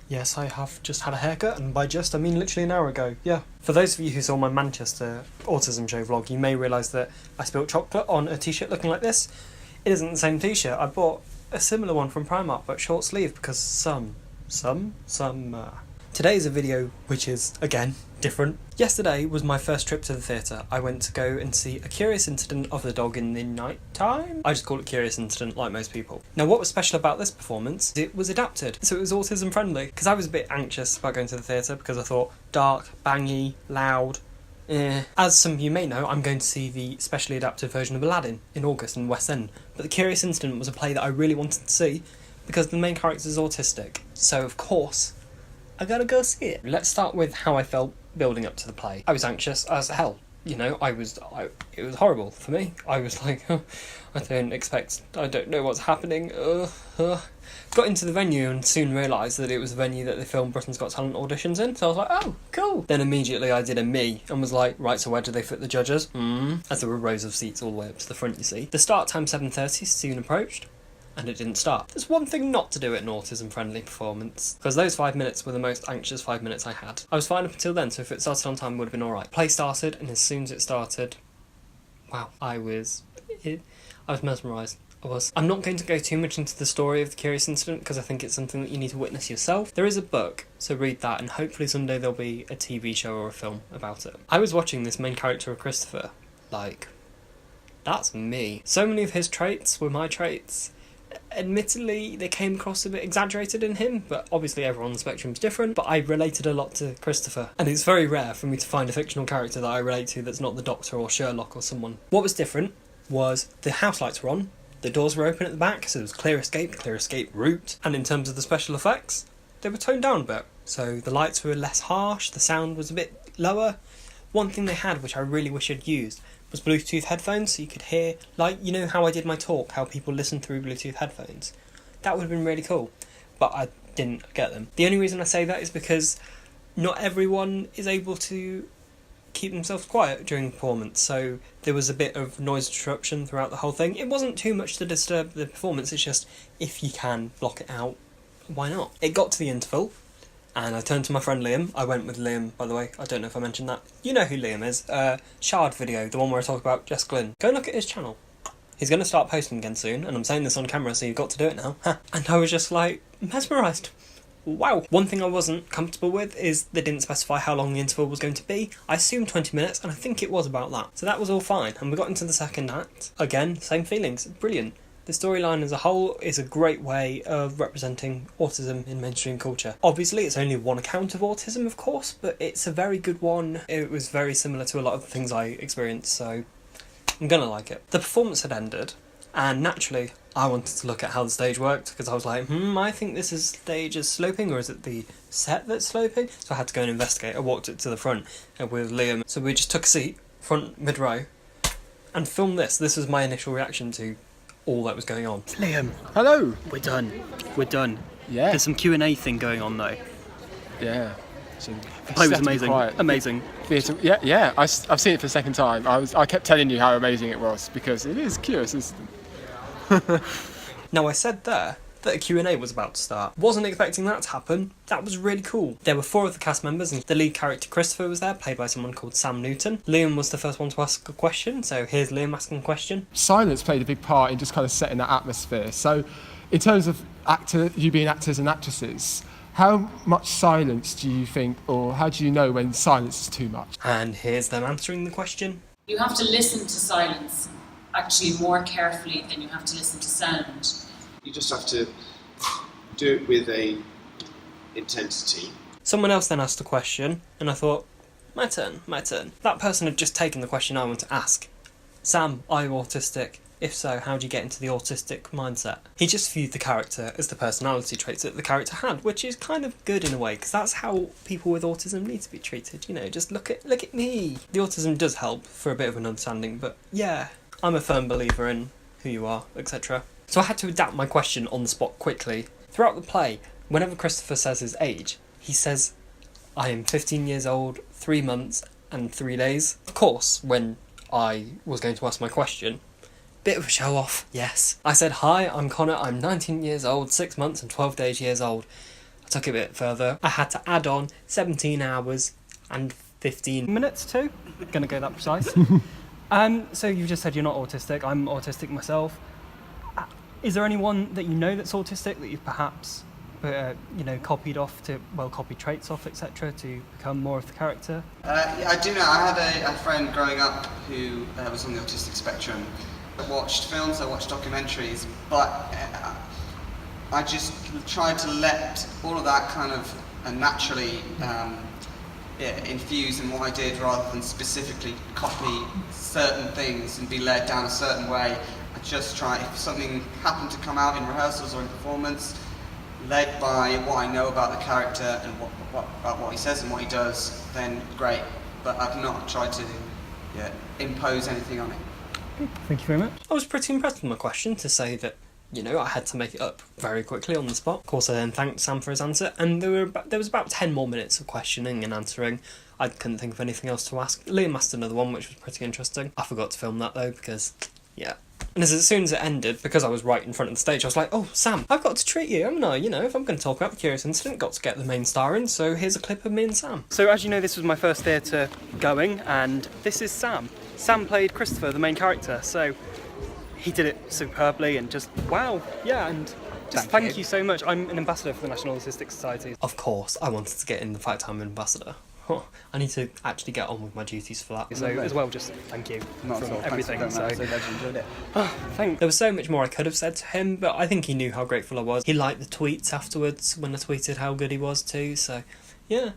Yes, I have just had a haircut, and by just, I mean literally an hour ago, yeah. For those of you who saw my Manchester autism show vlog, you may realise that I spilled chocolate on a t-shirt looking like this. It isn't the same t-shirt. I bought a similar one from Primark, but short sleeve, because Today's a video which is, again, different. Yesterday was my first trip to the theatre. I went to go and see A Curious Incident of the Dog in the Night Time. I just call it Curious Incident, like most people. Now, what was special about this performance, it was adapted, so it was autism friendly. Because I was a bit anxious about going to the theatre, because I thought, dark, bangy, loud, As some of you may know, I'm going to see the specially adapted version of Aladdin in August in West End. But The Curious Incident was a play that I really wanted to see, because the main character is autistic. So, of course, I gotta go see it. Let's start with how I felt building up to the play. I was anxious as hell. You know, it was horrible for me. I was like, oh, I don't know what's happening. Got into the venue and soon realised that it was the venue that they filmed Britain's Got Talent auditions in. So I was like, oh, cool. Then immediately I did a me and was like, right, so where do they fit the judges? As there were rows of seats all the way up to the front, you see. The start time 7:30 soon approached. And it didn't start. There's one thing not to do at an autism-friendly performance, because those 5 minutes were the most anxious 5 minutes I had. I was fine up until then, so if it started on time, it would have been alright. Play started, and as soon as it started, wow, I was mesmerised. I'm not going to go too much into the story of The Curious Incident, because I think it's something that you need to witness yourself. There is a book, so read that, and hopefully someday there'll be a TV show or a film about it. I was watching this main character of Christopher, like, that's me. So many of his traits were my traits. Admittedly, they came across a bit exaggerated in him, but obviously everyone on the spectrum is different, but I related a lot to Christopher. And it's very rare for me to find a fictional character that I relate to that's not the Doctor or Sherlock or someone. What was different was the house lights were on, the doors were open at the back, so there was clear escape route, and in terms of the special effects, they were toned down a bit. So the lights were less harsh, the sound was a bit lower. One thing they had, which I really wish I'd used, was Bluetooth headphones, so you could hear, like, you know how I did my talk, how people listen through Bluetooth headphones? That would have been really cool, but I didn't get them. The only reason I say that is because not everyone is able to keep themselves quiet during performance, so there was a bit of noise disruption throughout the whole thing. It wasn't too much to disturb the performance, it's just, if you can block it out, why not? It got to the interval, and I turned to my friend Liam. I went with Liam, by the way. I don't know if I mentioned that. You know who Liam is. Shard video, the one where I talk about Jess Glynn. Go and look at his channel. He's going to start posting again soon, and I'm saying this on camera, so you've got to do it now. And I was just like, mesmerised. Wow. One thing I wasn't comfortable with is they didn't specify how long the interval was going to be. I assumed 20 minutes, and I think it was about that. So that was all fine, and we got into the second act. Again, same feelings. Brilliant. The storyline as a whole is a great way of representing autism in mainstream culture. Obviously, it's only one account of autism, of course, but it's a very good one. It was very similar to a lot of the things I experienced, so I'm gonna like it. The performance had ended, and naturally, I wanted to look at how the stage worked, because I was like, I think this stage is sloping, or is it the set that's sloping? So I had to go and investigate. I walked it to the front with Liam. So we just took a seat, front mid-row, and filmed this. This was my initial reaction to all that was going on. Liam. Hello. We're done. Yeah. There's some Q&A thing going on though. Yeah. The play was amazing. Amazing. Theatre, yeah. I've seen it for the second time. I kept telling you how amazing it was, because it is curious, isn't it? Now I said there that a Q&A was about to start. Wasn't expecting that to happen. That was really cool. There were 4 of the cast members, and the lead character Christopher was there, played by someone called Sam Newton. Liam was the first one to ask a question, so here's Liam asking a question. Silence played a big part in just kind of setting that atmosphere. So in terms of you being actors and actresses, how much silence do you think, or how do you know when silence is too much? And here's them answering the question. You have to listen to silence actually more carefully than you have to listen to sound. You just have to do it with a intensity. Someone else then asked a question, and I thought, my turn. That person had just taken the question I want to ask. Sam, are you autistic? If so, how do you get into the autistic mindset? He just viewed the character as the personality traits that the character had, which is kind of good in a way, because that's how people with autism need to be treated. You know, just look at me. The autism does help for a bit of an understanding, but yeah, I'm a firm believer in who you are, etc. So I had to adapt my question on the spot quickly. Throughout the play, whenever Christopher says his age, he says, I am 15 years old, 3 months and 3 days. Of course, when I was going to ask my question, bit of a show off, yes. I said, hi, I'm Connor, I'm 19 years old, 6 months and 12 days years old. I took it a bit further. I had to add on 17 hours and 15 minutes too. Gonna go that precise. So you've just said you're not autistic. I'm autistic myself. Is there anyone that you know that's autistic that you've perhaps, copied traits off, etc., to become more of the character? Yeah, I do know. I had a friend growing up who was on the autistic spectrum. I watched films, I watched documentaries, but I just tried to let all of that kind of naturally infuse in what I did, rather than specifically copy certain things and be led down a certain way. I just try, if something happened to come out in rehearsals or in performance, led by what I know about the character and about what he says and what he does, then great. But I've not tried to impose anything on it. Thank you very much. I was pretty impressed with my question, to say that, I had to make it up very quickly on the spot. Of course, I then thanked Sam for his answer, and there was about 10 more minutes of questioning and answering. I couldn't think of anything else to ask. Liam asked another one, which was pretty interesting. I forgot to film that though, because, yeah. And as soon as it ended, because I was right in front of the stage, I was like, oh, Sam, I've got to treat you, haven't I? If I'm going to talk about the Curious Incident, got to get the main star in, so here's a clip of me and Sam. So as you know, this was my first theatre going, and this is Sam. Sam played Christopher, the main character, so he did it superbly, and just, wow, yeah, and just thank you so much. I'm an ambassador for the National Autistic Society. Of course, I wanted to get in the fact I'm an ambassador. I need to actually get on with my duties for that. So as well, just thank you Not for at all. everything. Thanks for coming out. So enjoyed it. Thanks. There was so much more I could have said to him, but I think he knew how grateful I was. He liked the tweets afterwards when I tweeted how good he was too. So yeah,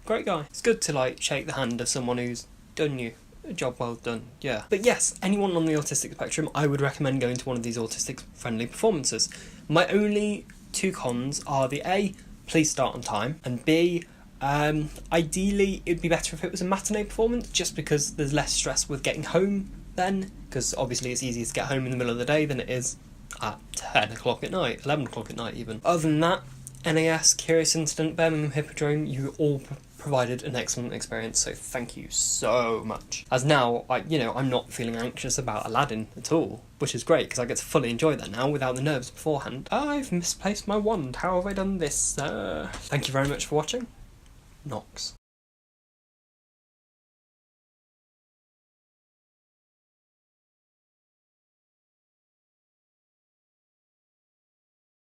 great guy. It's good to shake the hand of someone who's done you a job well done. Yeah. But yes, anyone on the autistic spectrum, I would recommend going to one of these autistic friendly performances. My only two cons are the A, please start on time, and B, ideally it would be better if it was a matinee performance, just because there's less stress with getting home then, because obviously it's easier to get home in the middle of the day than it is at 10 o'clock at night, 11 o'clock at night even. Other than that, NAS, Curious Incident, Birmingham Hippodrome, you all provided an excellent experience, so thank you so much. As now, I'm not feeling anxious about Aladdin at all, which is great, because I get to fully enjoy that now without the nerves beforehand. I've misplaced my wand, how have I done this? Thank you very much for watching. Knox.